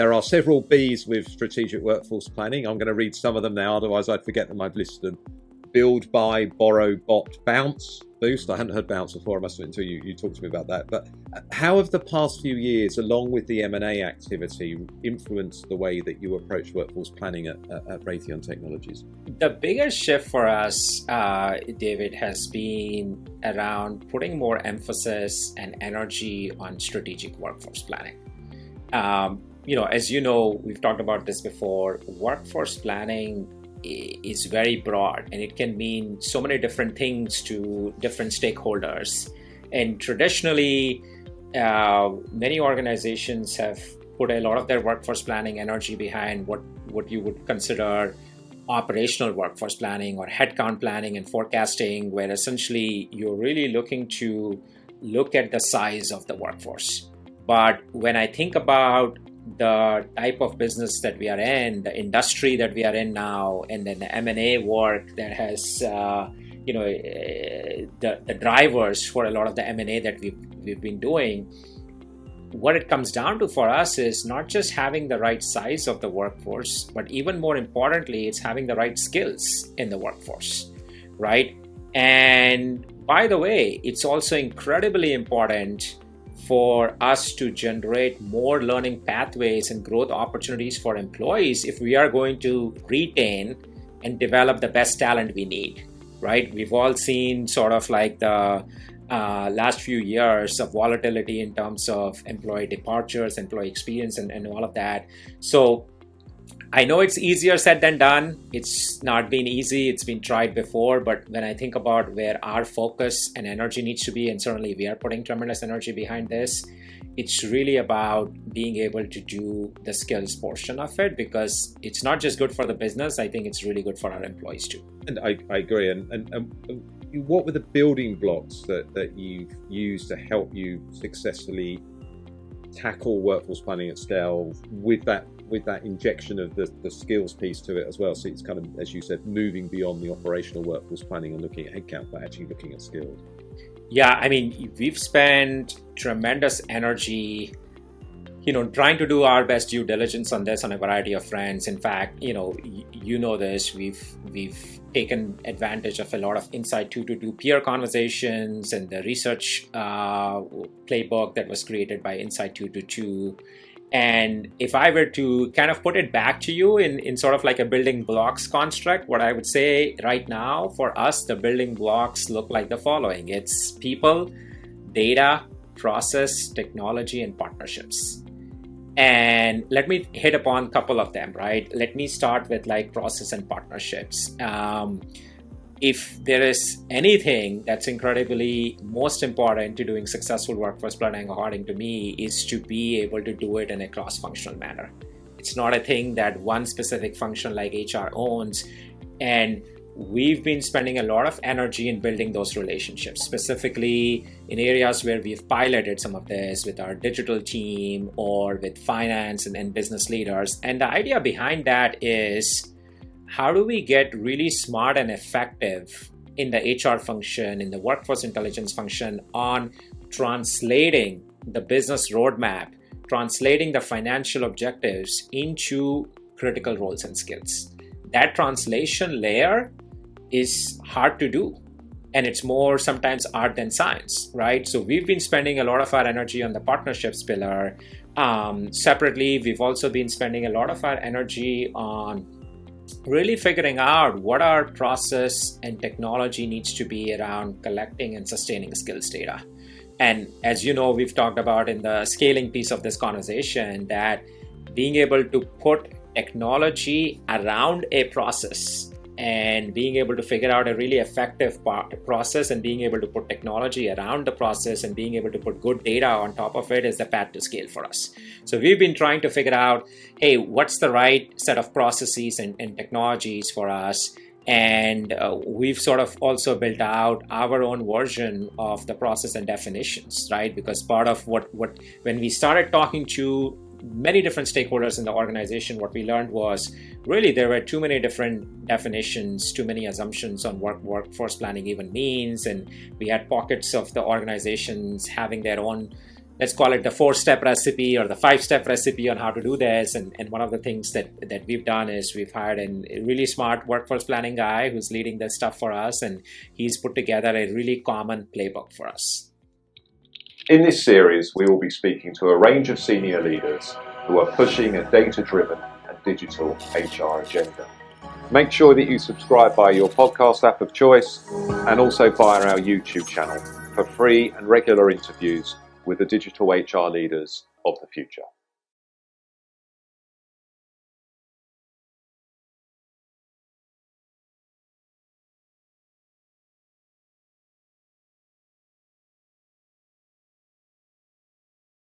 There are several B's with strategic workforce planning. I'm going to read some of them now, otherwise I'd forget them. I've listed them. Build, buy, borrow, bot, bounce, boost. I hadn't heard bounce before, I must admit, until you talked to me about that. But how have the past few years, along with the M&A activity, influenced the way that you approach workforce planning at Raytheon Technologies? The biggest shift for us, David, has been around putting more emphasis and energy on strategic workforce planning. As you know, we've talked about this before, workforce planning is very broad and it can mean so many different things to different stakeholders. And traditionally, many organizations have put a lot of their workforce planning energy behind what you would consider operational workforce planning or headcount planning and forecasting, where essentially you're really looking to look at the size of the workforce. But when I think about the type of business that we are in, the industry that we are in now, and then the M&A work that has, the drivers for a lot of the M&A that we've been doing, what it comes down to for us is not just having the right size of the workforce, but even more importantly, it's having the right skills in the workforce, right? And by the way, it's also incredibly important for us to generate more learning pathways and growth opportunities for employees if we are going to retain and develop the best talent we need, right? We've all seen sort of like the last few years of volatility in terms of employee departures, employee experience, and all of that. So I know it's easier said than done. It's not been easy. It's been tried before. But when I think about where our focus and energy needs to be, and certainly we are putting tremendous energy behind this, it's really about being able to do the skills portion of it, because it's not just good for the business. I think it's really good for our employees too. And I agree. And what were the building blocks that you've used to help you successfully tackle workforce planning at scale with that injection of the skills piece to it as well? So it's kind of, as you said, moving beyond the operational workforce planning and looking at headcount, but actually looking at skills. Yeah, I mean, we've spent tremendous energy, trying to do our best due diligence on this on a variety of fronts. In fact, this, we've taken advantage of a lot of Inside 222 peer conversations and the research playbook that was created by Inside 222. And if I were to kind of put it back to you in sort of like a building blocks construct, what I would say right now for us, the building blocks look like the following. It's people, data, process, technology, and partnerships. And let me hit upon a couple of them, right? Let me start with like process and partnerships. If there is anything that's incredibly most important to doing successful workforce planning, according to me, is to be able to do it in a cross-functional manner. It's not a thing that one specific function like HR owns. And we've been spending a lot of energy in building those relationships, specifically in areas where we've piloted some of this with our digital team or with finance and business leaders. And the idea behind that is, how do we get really smart and effective in the HR function, in the workforce intelligence function, on translating the business roadmap, translating the financial objectives into critical roles and skills? That translation layer is hard to do. And it's more sometimes art than science, right? So we've been spending a lot of our energy on the partnerships pillar. Separately, we've also been spending a lot of our energy on really figuring out what our process and technology needs to be around collecting and sustaining skills data. And as you know, we've talked about in the scaling piece of this conversation that being able to put technology around a process and being able to figure out a really effective process and being able to put technology around the process and being able to put good data on top of it is the path to scale for us. So we've been trying to figure out, hey, what's the right set of processes and technologies for us? And we've sort of also built out our own version of the process and definitions, right? Because part of what when we started talking to many different stakeholders in the organization, what we learned was really there were too many different definitions, too many assumptions on what workforce planning even means. And we had pockets of the organizations having their own let's call it the 4-step recipe or the 5-step recipe on how to do this. And one of the things that we've done is we've hired a really smart workforce planning guy who's leading this stuff for us. And he's put together a really common playbook for us. In this series, we will be speaking to a range of senior leaders who are pushing a data-driven and digital HR agenda. Make sure that you subscribe via your podcast app of choice and also via our YouTube channel for free and regular interviews with the digital HR leaders of the future.